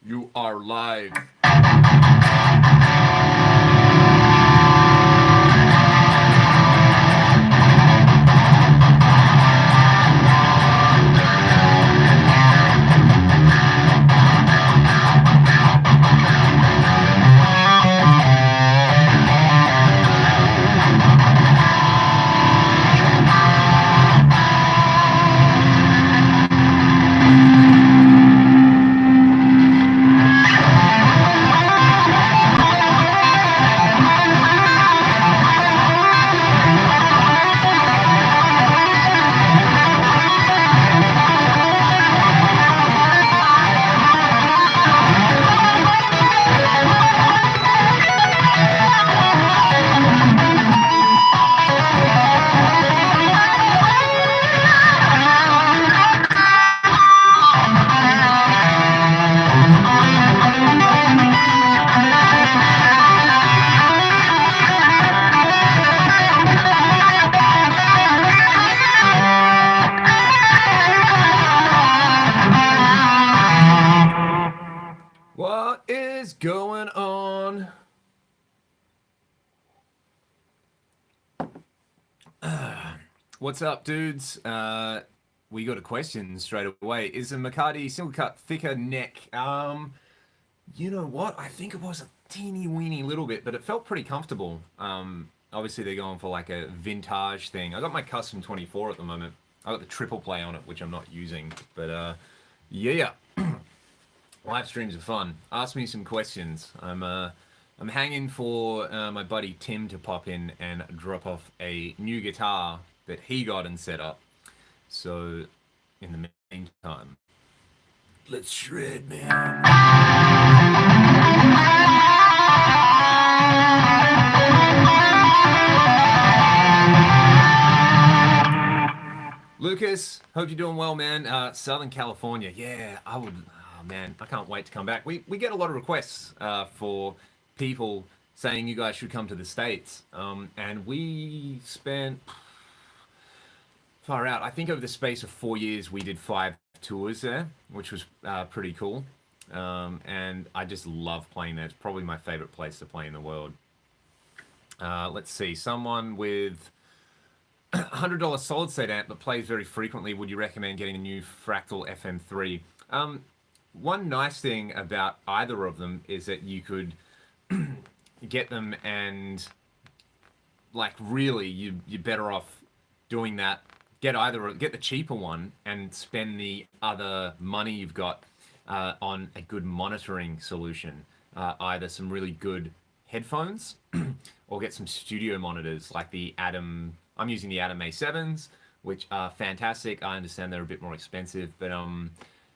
You are live. What is going on? What's up, dudes? We got a question straight away. Is a McCarty single cut thicker neck? You know what? I think it was a teeny weeny little bit, but it felt pretty comfortable. Obviously they're going for like a vintage thing. I got my custom 24 at the moment. I got the triple play on it, which I'm not using, but yeah. Live streams are fun. Ask me some questions. I'm hanging for my buddy Tim to pop in and drop off a new guitar that he got and set up. So, in the meantime, let's shred, man. Lucas, hope you're doing well, man. Southern California, yeah, I would. Oh man, I can't wait to come back. We get a lot of requests for people saying you guys should come to the States, and we spent far out. I think over the space of 4 years, we did 5 tours there, which was pretty cool. And I just love playing there. It's probably my favorite place to play in the world. Let's see, someone with $100 solid state amp that plays very frequently, would you recommend getting a new Fractal FM3? One nice thing about either of them is that you could get them and like really you're better off doing that. Get the cheaper one and spend the other money you've got on a good monitoring solution. Either some really good headphones or get some studio monitors like the Atom. I'm using the Atom A7s, which are fantastic. I understand they're a bit more expensive, but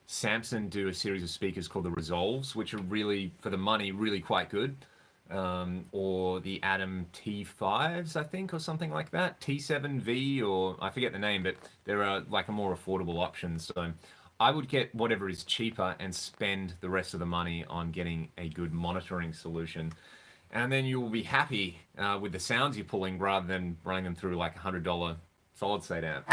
Samsung do a series of speakers called the Resolves, which are really, for the money, really quite good. Or the Atom T5s, I think, or something like that. T7V, or I forget the name, but they're like a more affordable option. So I would get whatever is cheaper and spend the rest of the money on getting a good monitoring solution. And then you will be happy with the sounds you're pulling rather than running them through like a $100 solid state amp.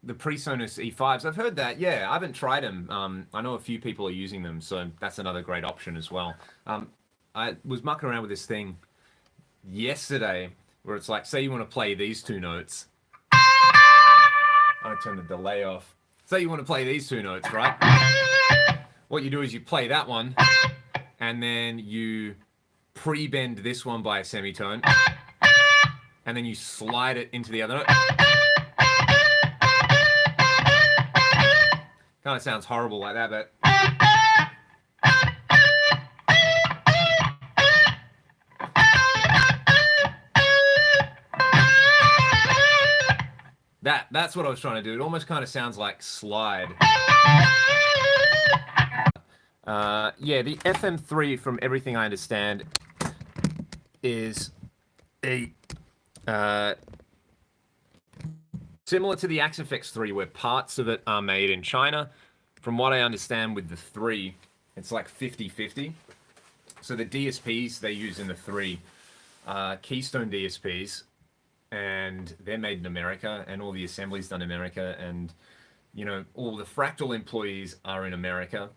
The PreSonus E5s, I've heard that. Yeah, I haven't tried them. I know a few people are using them, so that's another great option as well. I was mucking around with this thing yesterday where it's like, say you want to play these two notes. I'm going to turn the delay off. Say you want to play these two notes, right? What you do is you play that one, and then you pre-bend this one by a semitone, and then you slide it into the other note. Kind of sounds horrible like that, but that's what I was trying to do. It almost kind of sounds like slide. Yeah, the FM3, from everything I understand, is a similar to the Axe-Fx 3, where parts of it are made in China. From what I understand with the 3, it's like 50-50. So the DSPs they use in the 3 Keystone DSPs, and they're made in America, and all the assembly's done in America, and you know, all the Fractal employees are in America,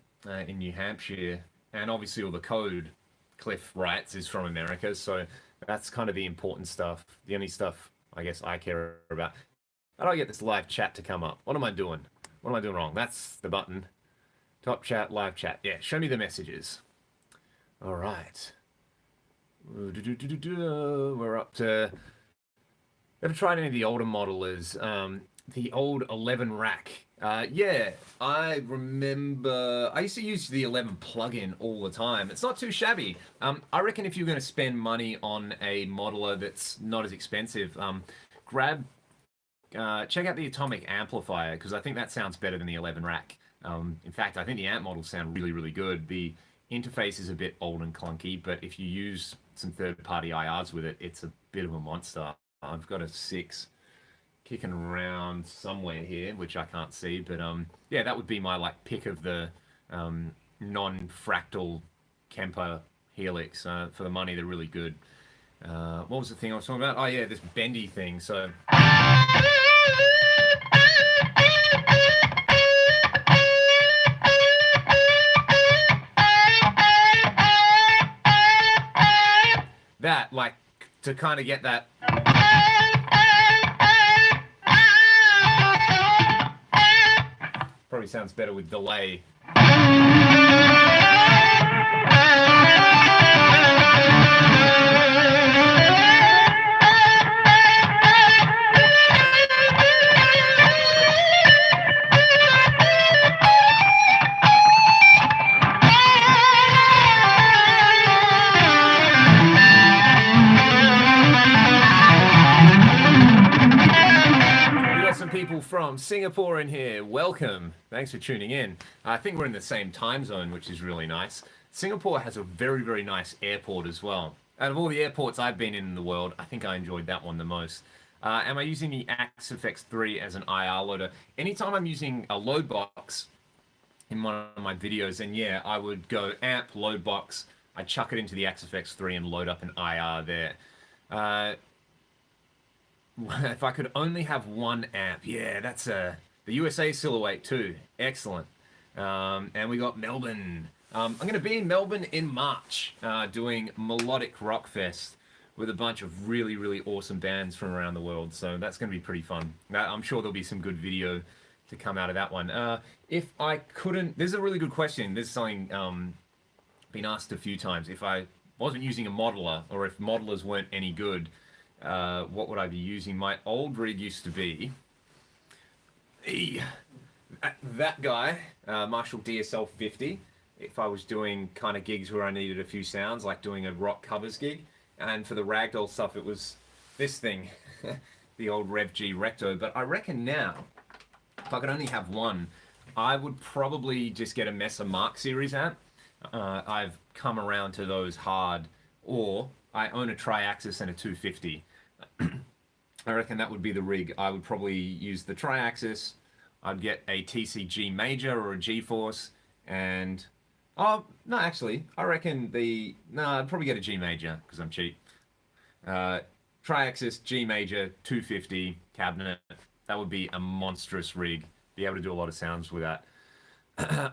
in New Hampshire, and obviously all the code Cliff writes is from America, so that's kind of the important stuff. The only stuff I guess I care about. How do I get this live chat to come up? What am I doing? What am I doing wrong? That's the button. Top chat, live chat. Yeah, show me the messages. All right. We're up to... Ever tried any of the older modelers? The old 11 rack. Yeah, I remember... I used to use the 11 plugin all the time. It's not too shabby. I reckon if you're going to spend money on a modeler that's not as expensive, check out the Atomic Amplifier, because I think that sounds better than the 11 rack. In fact, I think the amp models sound really, really good. The interface is a bit old and clunky, but if you use some third-party IRs with it, it's a bit of a monster. I've got a 6 kicking around somewhere here, which I can't see, but yeah, that would be my like pick of the non-fractal Kemper Helix. For the money, they're really good. What was the thing I was talking about? Oh yeah, this bendy thing. So that, like, to kind of get that. Probably sounds better with delay. People from Singapore in here, welcome. Thanks for tuning in. I think we're in the same time zone, which is really nice. Singapore has a very, very nice airport as well. Out of all the airports I've been in the world, I think I enjoyed that one the most. Am I using the Axe-Fx 3 as an IR loader? Anytime I'm using a load box in one of my videos, then yeah, I would go amp, load box, I'd chuck it into the Axe-Fx 3 and load up an IR there. If I could only have one amp, yeah, that's the USA Silhouette too. Excellent. And we got Melbourne. I'm going to be in Melbourne in March, doing Melodic Rock Fest with a bunch of really, really awesome bands from around the world. So that's going to be pretty fun. I'm sure there'll be some good video to come out of that one. If I couldn't, this is a really good question. This is something been asked a few times. If I wasn't using a modeler, or if modelers weren't any good, what would I be using? My old rig used to be that guy, Marshall DSL 50. If I was doing kind of gigs where I needed a few sounds, like doing a rock covers gig, and for the ragdoll stuff, it was this thing, the old Rev G Recto. But I reckon now, if I could only have one, I would probably just get a Mesa Mark Series amp. I've come around to those hard, or I own a Triaxis and a 250. I reckon that would be the rig. I would probably use the Triaxis. I'd get a TCG Major or a G-Force, and oh no, actually, I reckon I'd probably get a G Major because I'm cheap. Triaxis, G Major, 250 cabinet. That would be a monstrous rig. Be able to do a lot of sounds with that.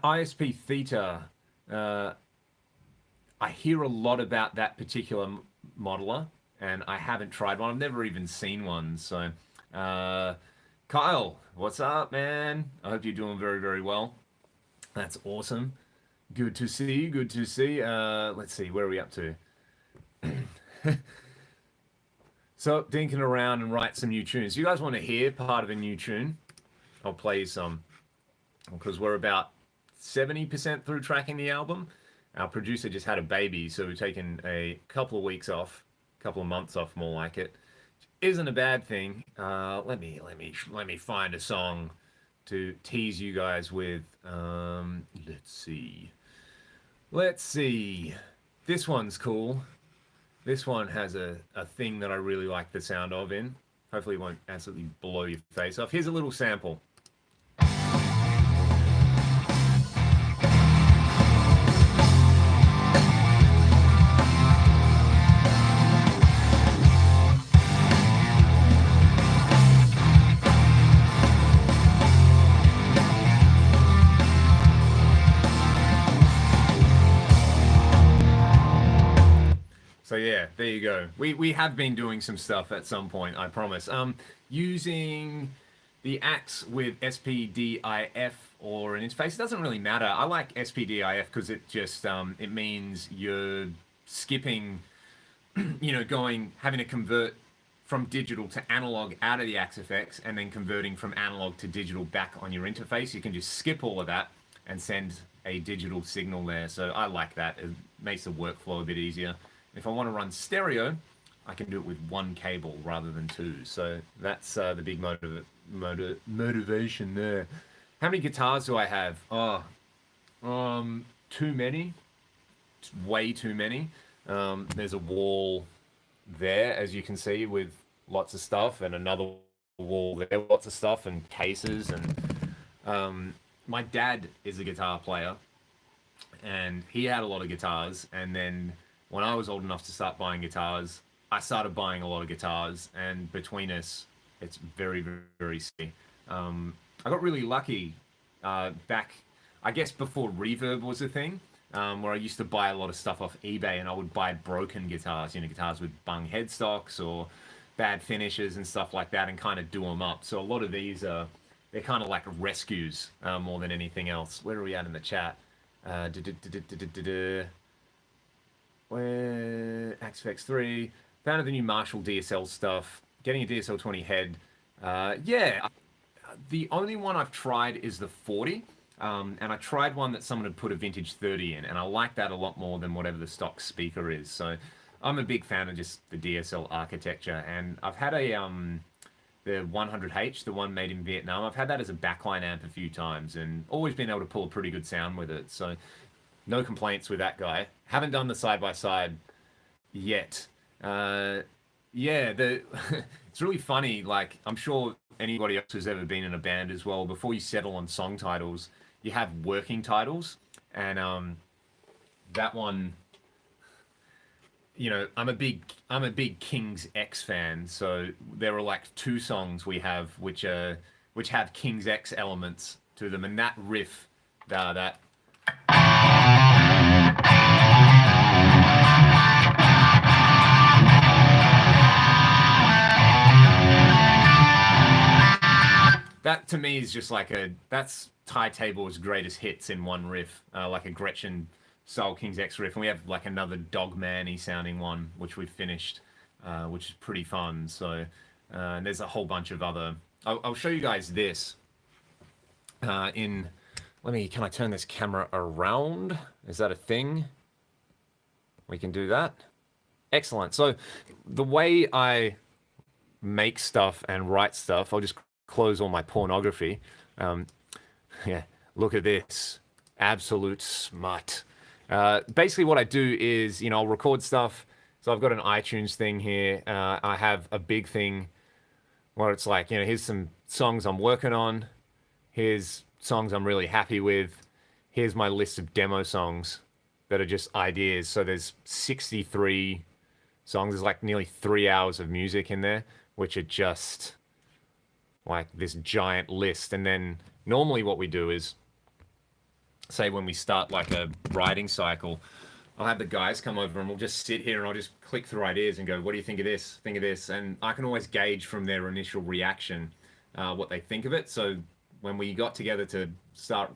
ISP Theta. I hear a lot about that particular modeler, and I haven't tried one. I've never even seen one. So, Kyle, what's up, man? I hope you're doing very, very well. That's awesome. Good to see. Good to see. Let's see, where are we up to? So, dinking around and write some new tunes. You guys want to hear part of a new tune? I'll play you some, because we're about 70% through tracking the album. Our producer just had a baby, so we've taken a couple of weeks off, a couple of months off, more like it. Isn't a bad thing. Let me find a song to tease you guys with. Let's see. This one's cool. This one has a thing that I really like the sound of in. Hopefully it won't absolutely blow your face off. Here's a little sample. yeah, there you go. We have been doing some stuff at some point, I promise. Using the axe with SPDIF or an interface, it doesn't really matter. I like SPDIF because it just it means you're skipping, having to convert from digital to analog out of the axe effects and then converting from analog to digital back on your interface. You can just skip all of that and send a digital signal there. So I like that. It makes the workflow a bit easier. If I want to run stereo, I can do it with one cable rather than two. So that's the big motivation there. How many guitars do I have? Too many. It's way too many. There's a wall there, as you can see, with lots of stuff, and another wall there, lots of stuff, and cases. And my dad is a guitar player, and he had a lot of guitars. And then when I was old enough to start buying guitars, I started buying a lot of guitars, and between us, it's very, very, very silly. I got really lucky back, I guess, before reverb was a thing, where I used to buy a lot of stuff off eBay, and I would buy broken guitars, guitars with bung headstocks or bad finishes and stuff like that, and kind of do them up. So a lot of these are, they're kind of like rescues more than anything else. Where are we at in the chat? Where Axe FX 3, found the new Marshall DSL stuff, getting a DSL 20 head. Yeah, the only one I've tried is the 40, and I tried one that someone had put a vintage 30 in, and I like that a lot more than whatever the stock speaker is. So I'm a big fan of just the DSL architecture, and I've had a the 100H, the one made in Vietnam. I've had that as a backline amp a few times, and always been able to pull a pretty good sound with it. So no complaints with that guy. Haven't done the side-by-side yet. Yeah, it's really funny. Like, I'm sure anybody else who's ever been in a band as well, before you settle on song titles, you have working titles. And that one, I'm a big King's X fan. So there are like 2 songs we have which have King's X elements to them, and that riff, that to me is just like that's Ty Table's greatest hits in one riff, like a Gretchen style King's X riff. And we have like another Dogman-y sounding one, which we've finished, which is pretty fun. So and there's a whole bunch of other, I'll show you guys this can I turn this camera around? Is that a thing? We can do that. Excellent. So the way I make stuff and write stuff, I'll just close all my pornography. Yeah, look at this. Absolute smut. Basically what I do is, I'll record stuff. So I've got an iTunes thing here. I have a big thing where it's like, here's some songs I'm working on. Here's songs I'm really happy with. Here's my list of demo songs that are just ideas. So there's 63 songs. There's like nearly 3 hours of music in there, which are just like this giant list. And then normally what we do is, say when we start like a writing cycle, I'll have the guys come over and we'll just sit here and I'll just click through ideas and go, what do you think of this? Think of this. And I can always gauge from their initial reaction what they think of it. So when we got together to start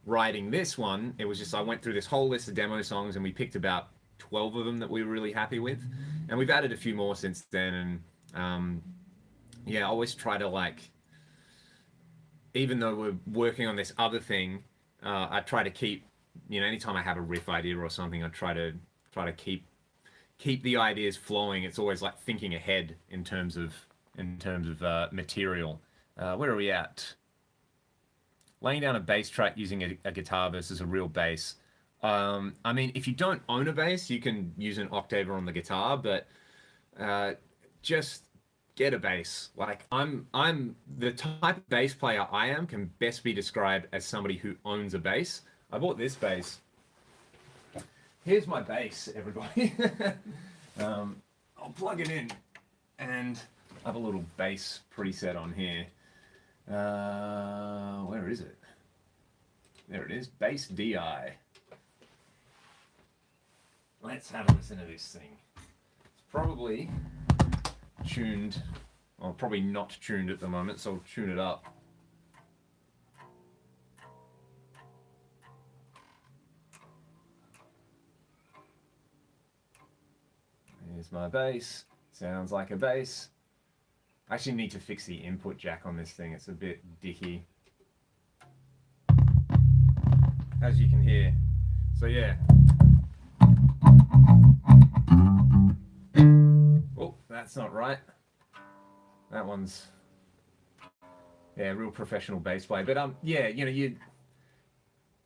writing this one, it was just, I went through this whole list of demo songs and we picked about 12 of them that we were really happy with. And we've added a few more since then. And yeah, I always try to, like, even though we're working on this other thing, I try to keep, anytime I have a riff idea or something, I try to keep the ideas flowing. It's always like thinking ahead in terms of material. Where are we at? Laying down a bass track using a guitar versus a real bass. I mean, if you don't own a bass, you can use an octaver on the guitar, but just get a bass. Like, I'm the type of bass player I am can best be described as somebody who owns a bass. I bought this bass. Here's my bass, everybody. I'll plug it in, and I have a little bass preset on here. Where is it? There it is, Bass DI. Let's have a listen to this thing. It's probably tuned, or probably not tuned at the moment, so I'll tune it up. Here's my bass. Sounds like a bass. I actually need to fix the input jack on this thing. It's a bit dicky, as you can hear. So yeah. Oh, that's not right. That one's, yeah, real professional bass play. But yeah, you know,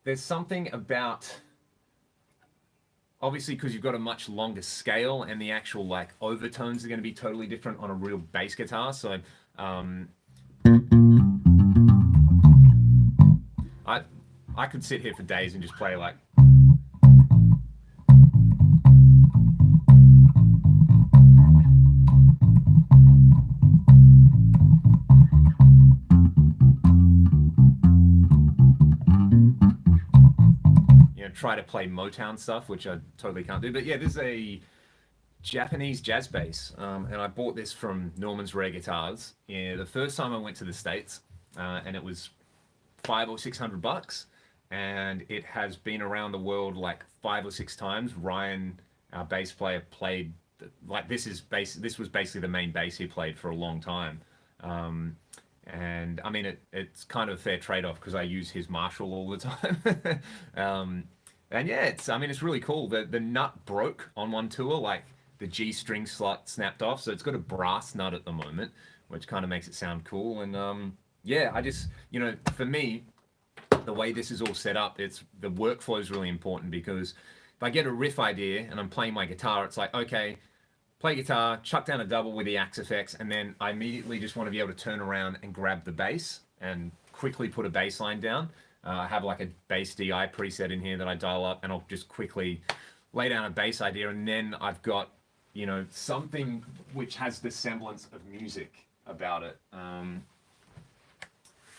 there's something about, obviously because you've got a much longer scale and the actual like overtones are going to be totally different on a real bass guitar. So I could sit here for days and just play like, try to play Motown stuff, which I totally can't do. But yeah, this is a Japanese jazz bass, and I bought this from Norman's Rare Guitars. Yeah, the first time I went to the States, and it was $500 or $600, and it has been around the world like 5 or 6 times. Ryan, our bass player, played like this was basically the main bass he played for a long time. And I mean, it's kind of a fair trade-off because I use his Marshall all the time. And yeah, it's really cool. The nut broke on one tour, like the G string slot snapped off, so it's got a brass nut at the moment, which kind of makes it sound cool. And yeah, I just, you know, for me, the way this is all set up, it's the workflow is really important, because if I get a riff idea and I'm playing my guitar, it's like, okay, play guitar, chuck down a double with the Axe effects, and then I immediately just want to be able to turn around and grab the bass and quickly put a bass line down. I have like a bass DI preset in here that I dial up, and I'll just quickly lay down a bass idea, and then I've got, you know, something which has the semblance of music about it,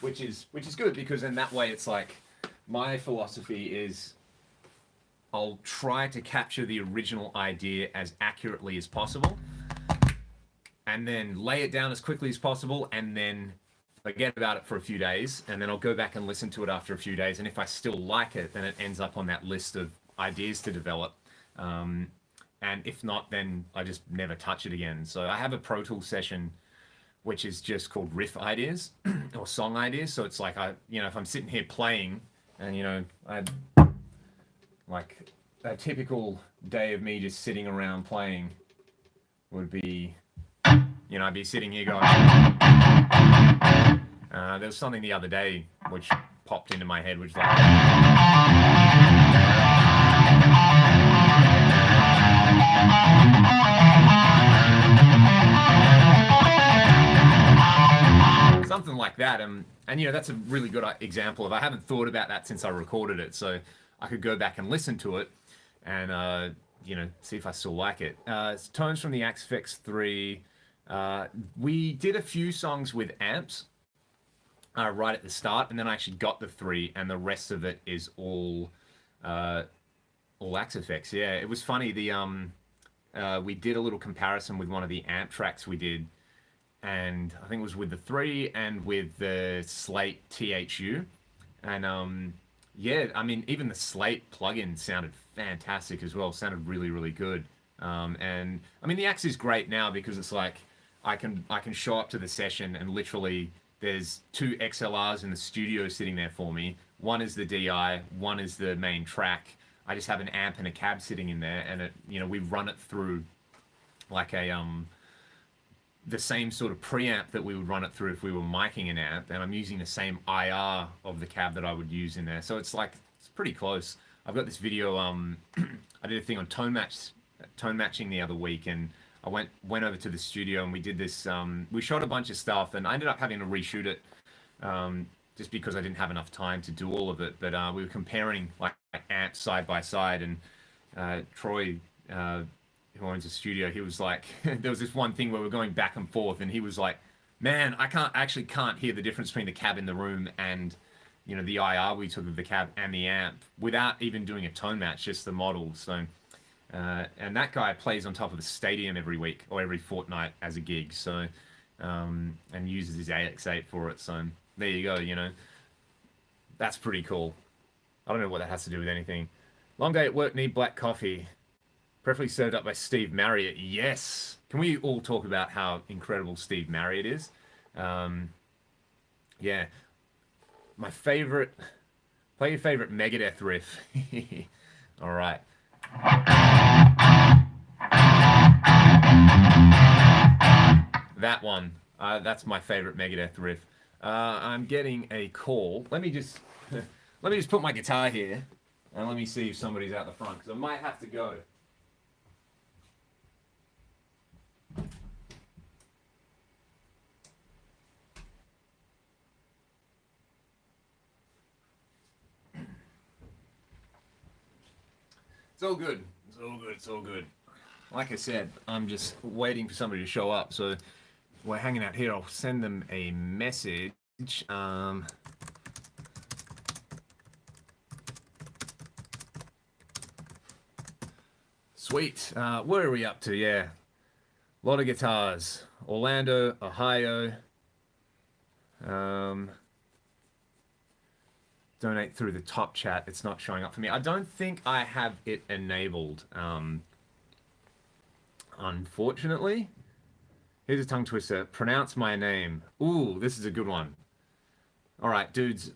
which is good, because in that way it's like, my philosophy is I'll try to capture the original idea as accurately as possible, and then lay it down as quickly as possible, and then forget about it for a few days, and then I'll go back and listen to it after a few days, and if I still like it, then it ends up on that list of ideas to develop, and if not, then I just never touch it again. So I have a Pro Tools session which is just called riff ideas or song ideas. So it's like, if I'm sitting here playing, and like a typical day of me just sitting around playing would be, I'd be sitting here going, there was something the other day which popped into my head, which like, something like that, and that's a really good example of, I haven't thought about that since I recorded it, so I could go back and listen to it and see if I still like it. It's tones from the Axe Effects 3. We did a few songs with amps right at the start, and then I actually got the 3, and the rest of it is all Axe Effects. Yeah, it was funny. We did a little comparison with one of the amp tracks we did, and I think it was with the 3 and with the Slate THU, and even the Slate plugin sounded fantastic as well. Sounded really, really good. And the Axe is great now, because it's like I can show up to the session and literally there's 2 XLRs in the studio sitting there for me. One is the DI, one is the main track. I just have an amp and a cab sitting in there, and we run it through like the same sort of preamp that we would run it through if we were miking an amp, and I'm using the same IR of the cab that I would use in there. So it's like, it's pretty close. I've got this video, I did a thing on tone matching the other week, and I went over to the studio and we did this, we shot a bunch of stuff, and I ended up having to reshoot it, just because I didn't have enough time to do all of it. But we were comparing like amps side by side, and Troy, who owns a studio, he was like, there was this one thing where we're going back and forth, and he was like, man, I can't hear the difference between the cab in the room and the IR we took of the cab and the amp without even doing a tone match, just the model. So And that guy plays on top of a stadium every week or every fortnight as a gig. So, and uses his AX8 for it. So there you go. You know, that's pretty cool. I don't know what that has to do with anything. Long day at work, need black coffee. Preferably served up by Steve Marriott. Yes. Can we all talk about how incredible Steve Marriott is? Yeah. My favorite... Play your favorite Megadeth riff. All right. That one. That's my favorite Megadeth riff. I'm getting a call. Let me just put my guitar here and let me see if somebody's out the front because I might have to go. It's all good. It's all good. It's all good. Like I said, I'm just waiting for somebody to show up. So we're hanging out here. I'll send them a message. Sweet. Where are we up to? Yeah. A lot of guitars. Orlando, Ohio. Donate through the top chat. It's not showing up for me. I don't think I have it enabled. Unfortunately. Here's a tongue twister. Pronounce my name. Ooh, this is a good one. All right, dudes.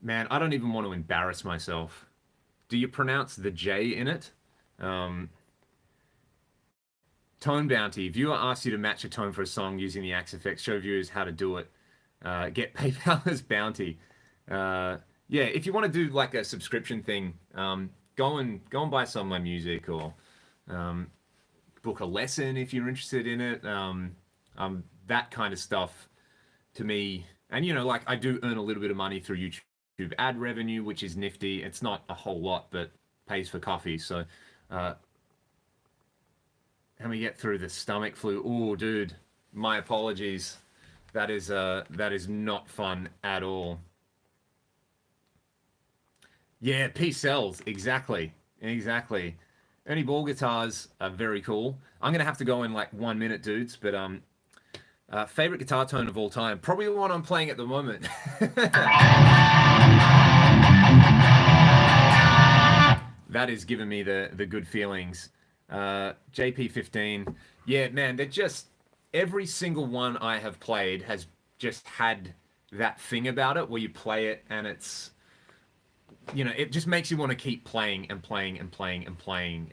Man, I don't even want to embarrass myself. Do you pronounce the J in it? Tone Bounty. Viewer asks you to match a tone for a song using the Axe effects. Show viewers how to do it. Get PayPal as bounty. Yeah, if you want to do like a subscription thing, go and buy some of my music or book a lesson if you're interested in it. That kind of stuff to me. And you know, like I do earn a little bit of money through YouTube ad revenue, which is nifty. It's not a whole lot, but pays for coffee. So, how we get through the stomach flu? Oh, dude, my apologies. That is not fun at all. Yeah, P cells, exactly. Ernie Ball guitars are very cool. I'm gonna have to go in like 1 minute, dudes. But favorite guitar tone of all time, probably the one I'm playing at the moment. That is giving me the good feelings. JP15, yeah, man, they're just every single one I have played has just had that thing about it where you play it and it's, you know, it just makes you want to keep playing and playing and playing and playing.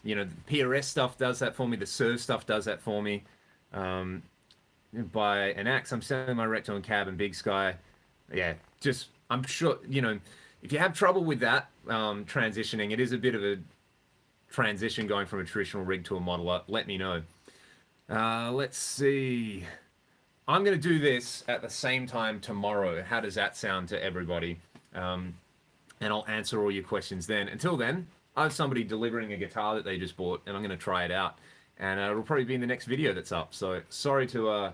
You know, the PRS stuff does that for me. The Serve stuff does that for me. By an axe, I'm selling my Recto and Cab and Big Sky. Yeah, just, I'm sure, you know, if you have trouble with that transitioning, it is a bit of a transition going from a traditional rig to a modeler. Let me know. Let's see. I'm going to do this at the same time tomorrow. How does that sound to everybody? And I'll answer all your questions then. Until then, I have somebody delivering a guitar that they just bought, and I'm going to try it out. And it'll probably be in the next video that's up. So sorry to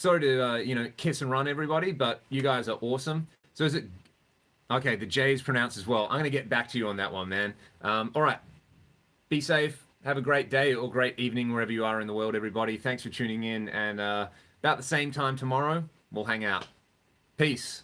you know, kiss and run everybody, but you guys are awesome. So is it okay? The J is pronounced as well. I'm going to get back to you on that one, man. All right. Be safe. Have a great day or great evening wherever you are in the world, everybody. Thanks for tuning in. And about the same time tomorrow, we'll hang out. Peace.